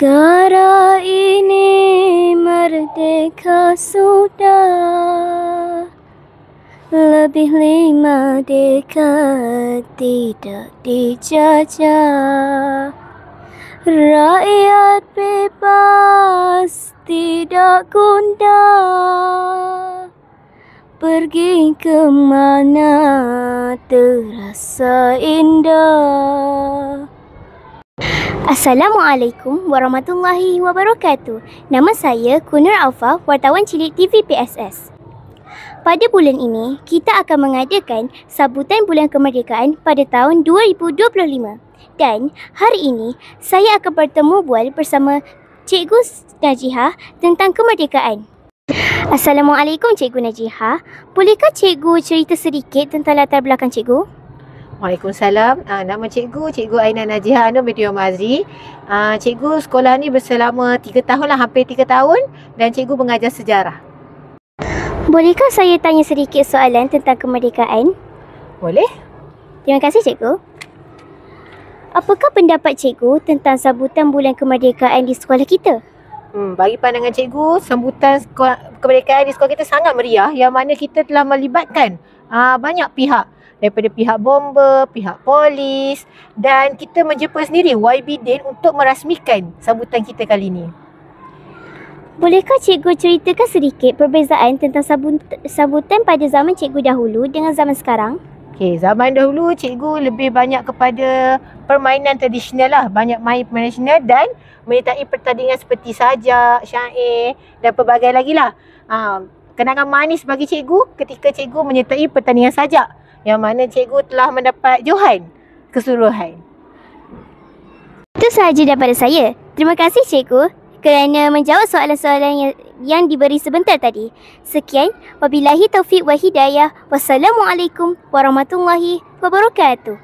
Negara ini merdeka sudah lebih 5 dekad tidak dijajah. Rakyat bebas tidak gundah, pergi ke mana terasa indah. Assalamualaikum warahmatullahi wabarakatuh. Nama saya Kunur Alfa, wartawan cilik TV PSS. Pada bulan ini, kita akan mengadakan sambutan Bulan Kemerdekaan pada tahun 2025. Dan hari ini, saya akan bertemu bual bersama Cikgu Najihah tentang kemerdekaan. Assalamualaikum Cikgu Najihah. Bolehkah Cikgu cerita sedikit tentang latar belakang Cikgu? Waalaikumsalam. Nama Cikgu Aina Najihah Anur binti Mazri. Cikgu sekolah ni berselama 3 tahun lah, hampir 3 tahun, dan cikgu mengajar sejarah. Bolehkah saya tanya sedikit soalan tentang kemerdekaan? Boleh? Terima kasih Cikgu. Apakah pendapat Cikgu tentang sambutan Bulan Kemerdekaan di sekolah kita? Bagi pandangan cikgu, sambutan kemerdekaan di sekolah kita sangat meriah, yang mana kita telah melibatkan banyak pihak, daripada pihak bomba, pihak polis, dan kita menjemput sendiri YB Din untuk merasmikan sambutan kita kali ini. Bolehkah Cikgu ceritakan sedikit perbezaan tentang sambutan pada zaman Cikgu dahulu dengan zaman sekarang? Okey, zaman dahulu cikgu lebih banyak kepada permainan tradisional lah. Banyak main permainan tradisional dan menyertai pertandingan seperti sajak, syair dan pelbagai lagi lah. Kenangan manis bagi cikgu ketika cikgu menyertai pertandingan sajak, yang mana cikgu telah mendapat johan keseluruhan. Itu sahaja daripada saya. Terima kasih Cikgu kerana menjawab soalan-soalan yang diberi sebentar tadi. Sekian, wabillahi taufiq wa hidayah. Wassalamualaikum warahmatullahi wabarakatuh.